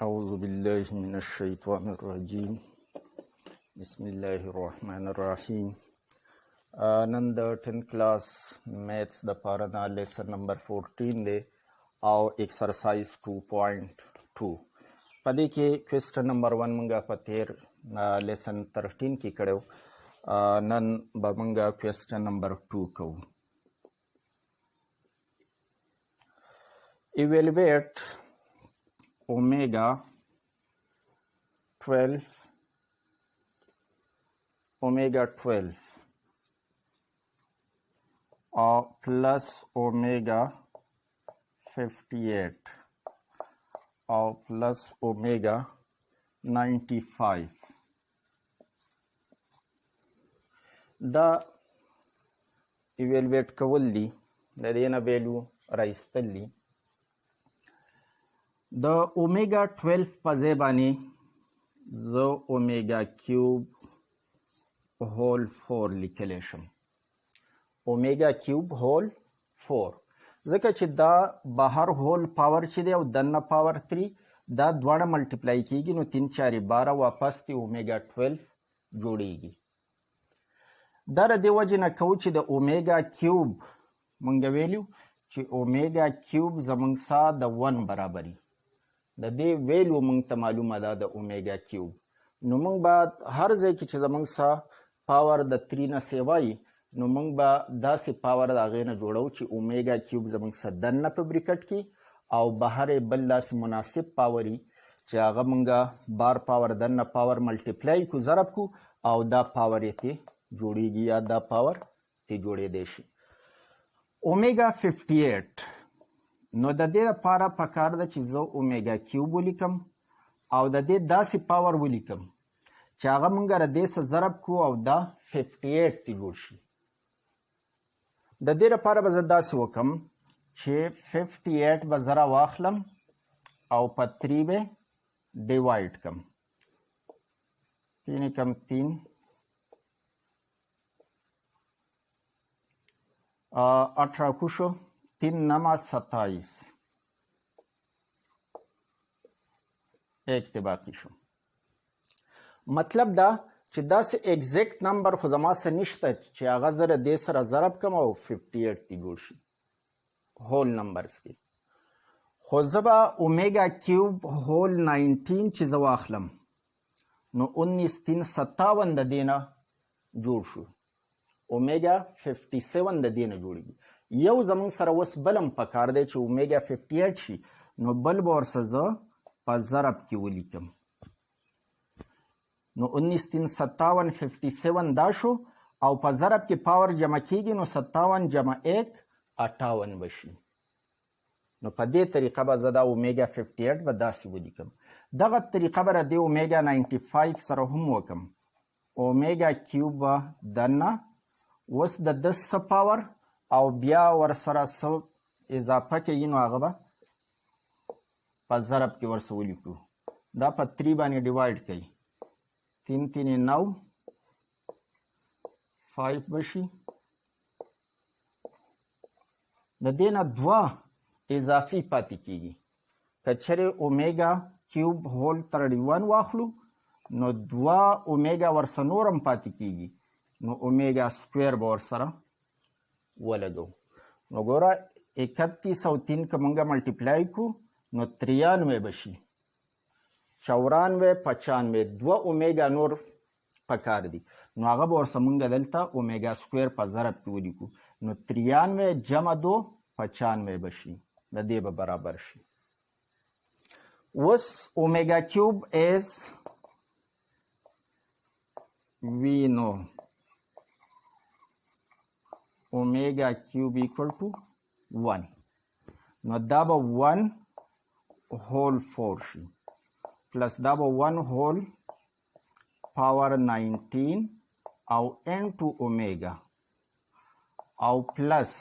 اعوذ باللہ من الشیطان الرجیم بسم الله الرحمن الرحیم. نن د 10 کلاس میتھس د پاره نه لیسن نمبر 14 دی او ایکسرسایز 2.2 په دې کې کوېسچن نمبر 1 مونږه په تیر لیسن 13 کې کړو. نن به مونږه کوېسچن نمبر 2 کوو. evaluate omega 12 or plus omega 58 or plus omega 95. دا evaluate کول دي د دې نه ویلو راایستل دي. د اومیگا 12 په ځای باندې زه اومیگا کیوب هول 4 لیکلی شم. اومیگا کیوب هول 4 ځکه چې دا بهر هول پاور چې دی او دننه پاور 3 دا دواړه ملټیپلای کیږي نو 3 4 12 واپس دی اومیگا 12 جوړیږي. دا د دې وجې نه کوو چې د اومیگا کیوب مونږ ویلو چې اومیگا کیوب زمونږ سره د 1 برابري. د دې ویلو مونږ ته معلومه ده د اومیگا کیوب. نو مونږ به هر ځای کې چې زمونږ سره پاور د 3 نه سیوایي نو مونږ به داسې پاور د هغې نه جوړو چې اومیگا کیوب زمونږ سره دننه په بریکټ کې او بهر یې بل داسې مناسب پاور وي چې هغه مونږه بار پاور دننه پاور ملټیپلای کو ضرب کو او دا پاور یې ترې جوړیږي یا دا پاور ترې جوړېدی شي. اومیگا 58 نو د دې لپاره پکار ده چې زه اومیگا کیوب ولیکم او د دې داسې پاور ولیکم چې هغه مونږ د دې سره ضرب کو او دا 58 تی جوړ شي. د دې لپاره به زه داسې وکم چې 58 به زه راواخلم او په 3 به ډیوایډ کم. 3 کم 3 18 کو شو 3 نما 27 ایک ته باقی شو. مطلب دا چې داسې ایگزیکٹ نمبر خو زما سره نشته چې هغه زه د دې سره ضرب کم او 58 تی جوړ شي هول نمبرز کې. خو زه به اومیگا کیوب هول 19 چې زه واخلم نو 19 3 57 د دې نه جوړ شو. اومیگا 57 د دې نه جوړېږي. یو زمونږ سره اوس بلم پکار دی چې اومیگا 58 شي نو بل به ورسره زه په ضرب کې ولیکم. نو 19 3 57 57 دا شو او په ضرب کې پاور جمع کیږي نو 57 جمع 1 58 بشي. نو په دې طریقه به زه دا اومیگا 58 به داسې ولیکم. دغه طریقه به د اومیگا 95 سره هم وکم. اومیگا کیوب به دننه اوس د 10 پاور او بیا ورسره څه اضافه کوي نو هغه به په ضرب کې ورسره ولیکو. دا په 3 باندې ډیوایډ کوي. 3 3 9 5 بشي. د دې نه 2 اضافي پاتې کیږي. که چېرې اومیگا کیوب هول 31 واخلو نو 2 اومیگا ورسره نور هم پاتې کیږي نو اومیگا سکویر به ورسره ولګو. نو ګوره 31 او 3 که مونږه ملټیپلای کو نو 93 بشي. 94 95 2 اومیگا نور پکار دي نو هغه به ورسره مونږ دلته اومیگا سکویر په ضرب کې ولیکو نو 93 جمع 2 95 بشي. د دې به برابر شي. اوس اومیگا کیوب از وی نو omega cube equal to 1 نو دا به 1 whole 4 شي پلس دا به 1 whole power 19 او into omega او پلس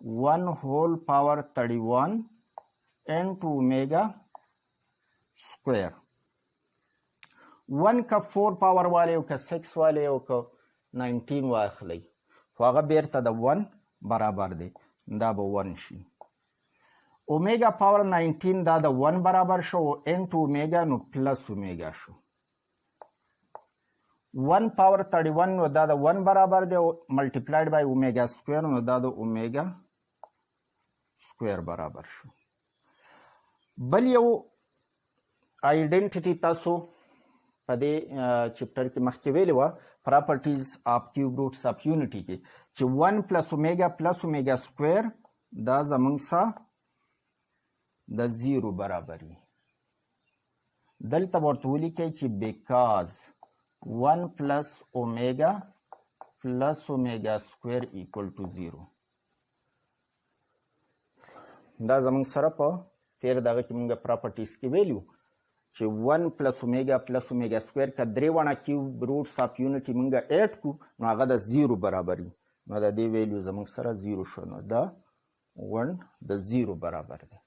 1 whole power 31 into omega square. 1 کا 4 پاور والے او کا 6 والے او کا 19 واخلی خو هغه بیرته د 1 برابر دی. دا به 1 شي. اومیگا پاور 19 دا د 1 برابر شو انټو اومیگا نو پلس اومیگا شو 1 پاور 31 نو دا د 1 برابر دی ملټیپلایډ بای اومیگا سکویر نو دا د اومیگا سکویر برابر شو. بل یو آیډنټیټي تاسو په دې چپټر کې مخکې ویلې وه پراپرټیز آف کیوب روټس آف یونټي کې چې 1 پلس اومیگا سکویر دا زمونږ سره د 0 برابر وي. دلته ورته ولیکئ چې بیکاز 1 پلس اومیگا سکویر ایکول ټو 0. دا زمونږ سره په تیر دغه کې مونږ پراپرټیز کې ویلو چې 1 پلس اومیگا سکویر که درې واړه کیوب روټس آف یونټي مونږ ایډ کړو نو هغه د 0 برابر وي. نو د دې ویلیو زمونږ سره 0 شو نو دا 1 د 0 برابر دی.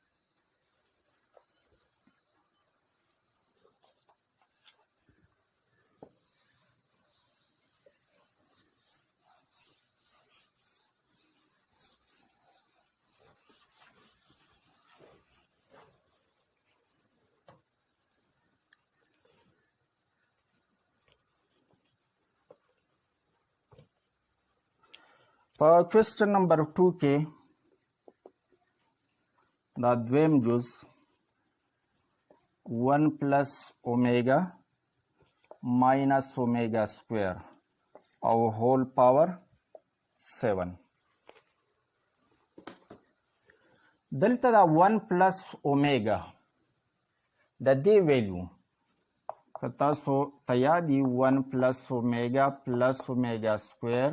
په کوېسچن نمبر 2 کې دا دویم جز 1 پلس اومیگا ماینس اومیگا سکویر او هول پاور 7. دلته دا 1 پلس اومیگا د دې ویلیو که تاسو ته یاد وي 1 پلس اومیگا سکویر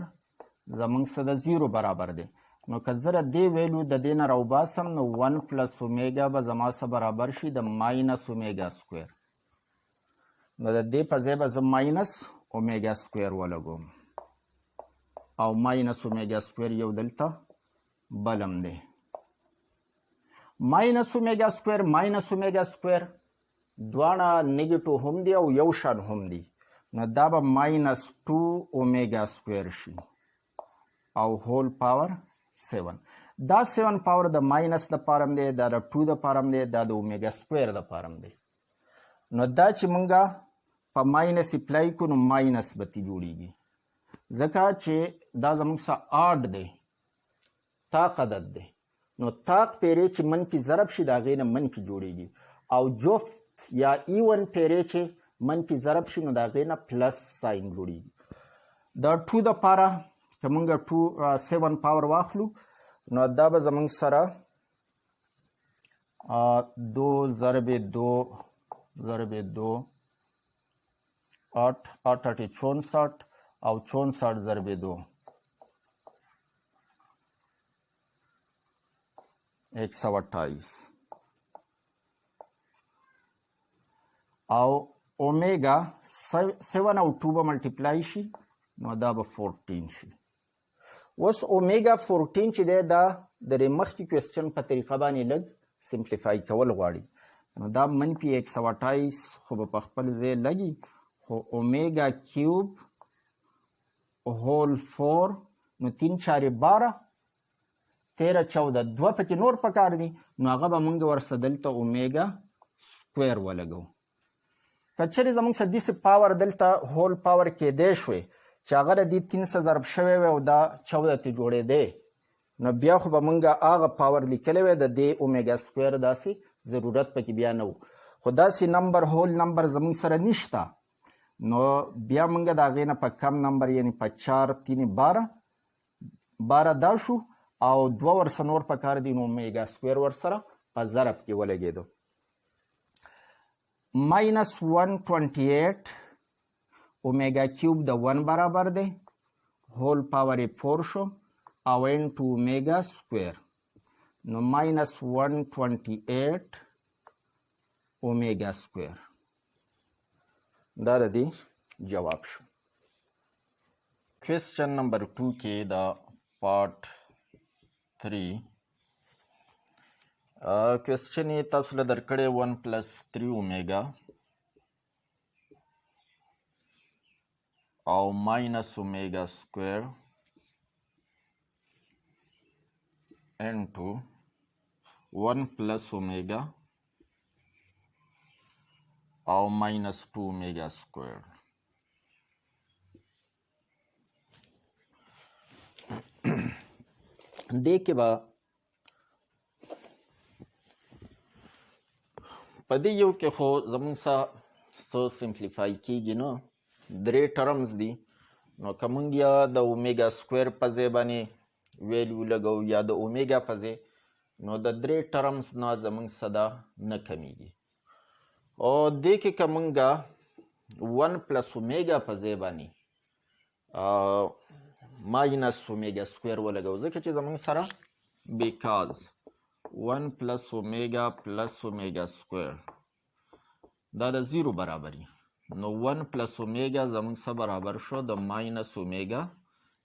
زمونږ سره د 0 برابر دی. نو که زه د دې ویلو د دې نه راوباسم نو 1 پلس اومیگا به زما سره برابر شي د ماینس اومیگا سکویر. نو د دې په ځای به زه ماینس اومیگا سکویر ولګوم او ماینس اومیگا سکویر یو دلته بلم دی. ماینس اومیگا سکویر دواړه نیګیټو هم دي او یو شان هم دي. نو دا به ماینس 2 اومیگا سکویر شي او هول پاور 7. دا 7 پاور د ماینس د پاره دی، دا د 2 د پاره دی، دا د اومیگا سکویر د پاره دی. نو دا چې مونږه په ماینس اپلای کو نو ماینس به تی جوړیږي ځکه چې دا زمونږ سره آډ دی، طاق عدد دی. نو طاق پیرې چې منفي ضرب شي د هغې نه منفي جوړیږي او جفت یا ایون پیرې چې منفي ضرب شي نو د هغې نه پلس ساین جوړیږي. د 2 د پاره که مونږ 7 پاور واخلو نو دا به زمونږ سره 2 ضرب 2 8 64 او 64 ضرب 2 128 او اومیگا 7 او 2 به ملټیپلای شي نو دا به 14 شي. اوس اومیگا 14 چې دی دا د مخکې کوېسچن په طریقه باندې لږ سمپلیفای کول غواړي. نو دا منفي 128 خو به په خپل ځای لګي خو اومیگا کیوب هول 4 نو 3 4 12 13 14 2 پکې نور پکار دي نو هغه به مونږ ورسره دلته اومیگا سکویر ولګو. که چېرې زمونږ سره داسې پاور دلته هول پاور کېدی شوی چې هغه د دې 3 سره ضرب شوی وی او دا 14 ته جوړېدی نو بیا خو به مونږ هغه پاور لیکلی وی د دې اومیگا سکویر داسې ضرورت پکې بیا نه و. خو داسې نمبر هول نمبر زمونږ سره نشته نو بیا مونږ د هغې نه په کم نمبر یعنی په 4 3 12 دا شو او 2 ورسره نور پکار دي نو اومیگا سکویر ورسره په ضرب کې ولګېدو. ماینس 128 اومیگا کیوب د 1 برابر دی هول پاور 4 شو او انټو اومیگا سکویر نو ماینس 128 اومیگا سکویر دا د دې جواب شو. کوېسچن نمبر 2 کې دا پارت 3 کوېسچن یې تاسو له درکړی 1 پلس 3 اومیگا او ماینس اومیگا سکویر انټو 1 plus omega او minus 2 omega square. دې کې به په دې یو کې خو زموږ څه سمپلیفای کېږي نه، 3 ټرمز دي. نو که موږ یا د اومیګا سکویر په ځای باندې ویلیو لګو یا د اومیګا په ځای، نو د 3 ټرمز نه زموږ څه ده نه کمیږي. او دې کې که موږ 1 پلس اومیګا په ځای باندې ماینس اومیګا سکویر ولګو، ځکه چې زموږ سره بیکاز 1 پلس اومیګا پلس اومیګا سکویر دا د 0 برابري، نو 1 پلس اومیګا زموږ څه برابر شو د ماینس اومیګا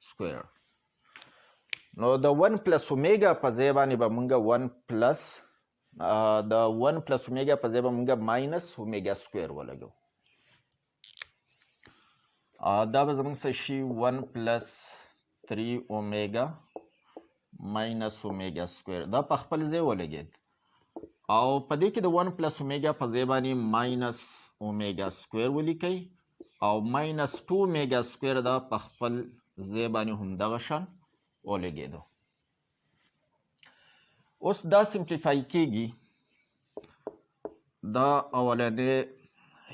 سکویر. نو د 1 پلس اومیګا په ځای باندې به موږ 1 پلس د 1 پلس اومیګا په ځای به موږ ماینس اومیګا سکویر ولګو. دا به زموږ څه شي 1 پلس 3 اومیګا ماینس اومیګا سکویر، دا په خپل ځای ولګید. او په دې کې د 1 پلس اومیګا په ځای باندې ماینس اومیګا سکویر ولیکئ، او ماینس 2 اومیګا سکویر دا په خپل ځای باندې هم دغه شان ولګېدو. اوس دا سمپلیفای کېږي، دا اولنې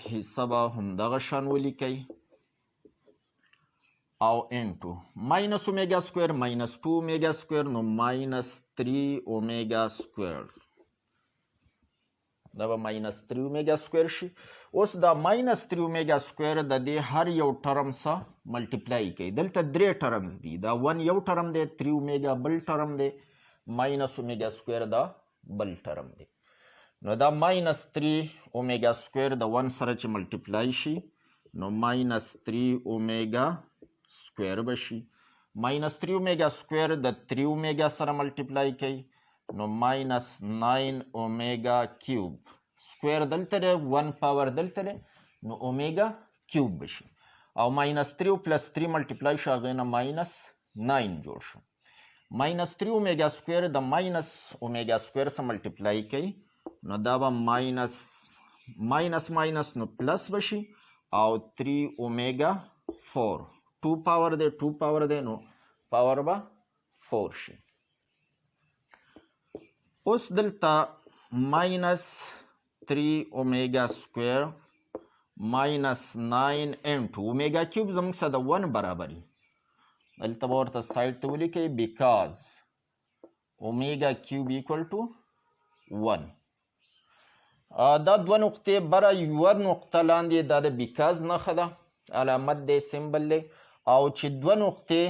حصه به هم دغه شان ولیکئ او انټو ماینس اومیګا سکویر ماینس 2 اومیګا سکویر، نو ماینس 3 اومیګا سکویر، دا به ماینس 3 اومیګا سکویر شي. اوس دا ماینس 3 اومیګا سکویر د دې هر یو ټرم سره ملټیپلای کوي. دلته 3 ټرمز دي، دا 1 یو ټرم دی، 3 اومیګا بل ټرم دی، ماینس اومیګا سکویر دا بل ټرم دی. نو دا ماینس 3 اومیګا سکویر د 1 سره چې ملټیپلای شي، نو ماینس 3 اومیګا سکویر به شي. ماینس 3 اومیګا سکویر د 3 اومیګا سره ملټیپلای کوي، نو ماینس 9 اومیګا کیوب سکویر دلته دی، 1 پاور دلته دی، نو اومیګا کیوب بشي. او ماینس 3 پلس 3 ملټیپلای شو، هغې نه ماینس 9 جوړ شو. ماینس 3 اومیګا سکویر د ماینس اومیګا سکویر سره ملټیپلای کوي، نو دا به ماینس ماینس نو پلس بشي، او 3 اومیګا 4 2 پاور دی 2 پاور دی، نو پاور به 4 شي. اوس دلته ماینس 3 اومیګا سکویر ماینس 9 انټو اومیګا کیوب زموږ سره د 1 برابري، دلته به ورته سایډ ته ولیکئ بیکاز اومیګا کیوب ایکول ټو 1. دا 2 نقطې بره یوه نقطه لاندې دا د بیکاز نښه ده، علامت دی سمبل دی، او چې 2 نقطې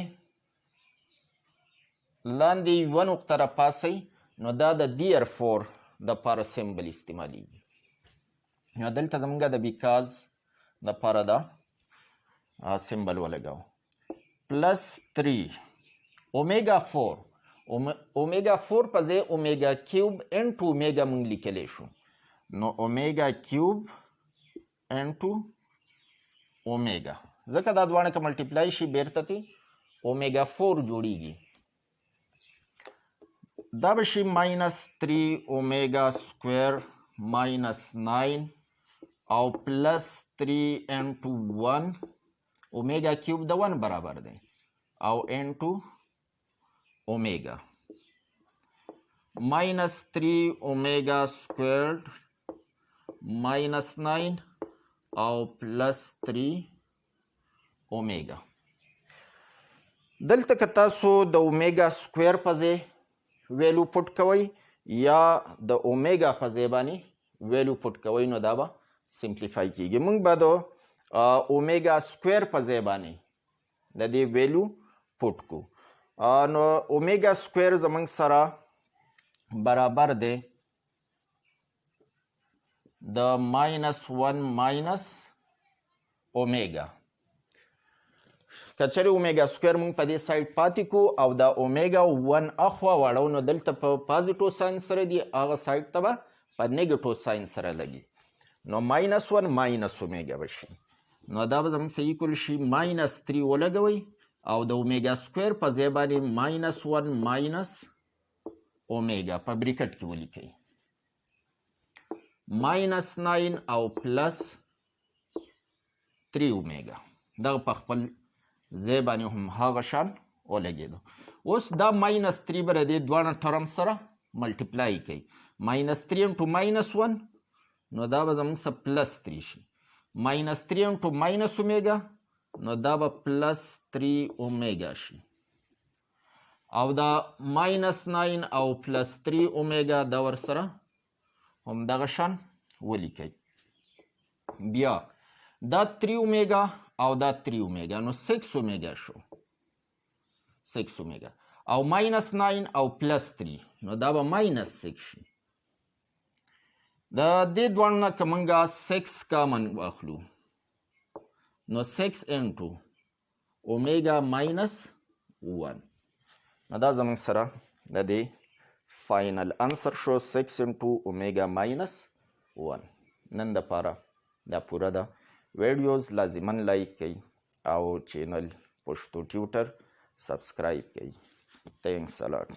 لاندې یوه نقطه راپاسئ، نو دا د دیئر فور د پاره سمبل استعمالیږي. نو دلته زموږ د بیکاز د پاره دا سمبل ولګاو. پلس 3 اومیګا 4 اومیګا 4 په ځای اومیګا کیوب انټو اومیګا موږ لیکلی شو، نو اومیګا کیوب انټو اومیګا، ځکه دا دواړه که ملټیپلای شي بیرته ترې اومیګا 4 جوړیږي. دا به شي ماینس 3 اومیګا سکویر ماینس 9 او پلس 3 انټو 1 اومیګا کیوب د 1 برابر دی، او انټو اومیګا ماینس 3 اومیګا سکویر ماینس 9 او پلس 3 اومیګا. دلته که تاسو د اومیګا سکویر په ځای ویلو پټ کوئ یا د اومیګا په ځای باندې ویلو پټ کوئ، نو دا به سمپلیفای کیږي. موږ به د اومیګا سکویر په ځای باندې د دې ویلو پټ کو، نو اومیګا سکویر زموږ سره برابر دی د ماینس 1 ماینس اومیګا. که چېرې اومیګا سکویر موږ په دې سایډ پاتې کو او دا اومیګا 1 اخوا واړو، نو دلته په پازیټیو ساین سره دی، هغه سایډ ته به په نیګیټیو ساین سره لګي، نو ماینس 1 ماینس اومیګا به شي. نو دا به زموږ سره ایکول شي ماینس 3 ولګوئ او د اومیګا سکویر په ځای باندې ماینس 1 ماینس اومیگا په بریکټ کې ولیکئ -9 او پلس 3 اومیگا دغه په خپل ځای باندې هم هغه شان ولګېدو. اوس دا -3 به د دې دواړه ټرم سره ملټیپلای کوي. -3 انټو -1 نو دا به زموږ سره +3 شي. -3 انټو اومیگا نو دا به +3 اومیگا شي. او دا -9 او +3 اومیگا دا ورسره هم دغه شان ولیکئ. بیا دا 3 اومیگا او دا 3 اومیگا نو 6 اومیگا شو. 6 اومیگا او -9 او +3 نو دا به -6 شي. د دې دواړو نه که موږ 6 کامن واخلو نو 6 انټو اومیگا -1 نو دا زموږ سره د دې فاینل انسر شو 6 انټو اومیگا -1. نن دپاره دا پوره ده. ویډیوز لازما لایک کړئ او چینل پښتو ټیوټر سبسکرایب کړئ. تھینکس الاٹ.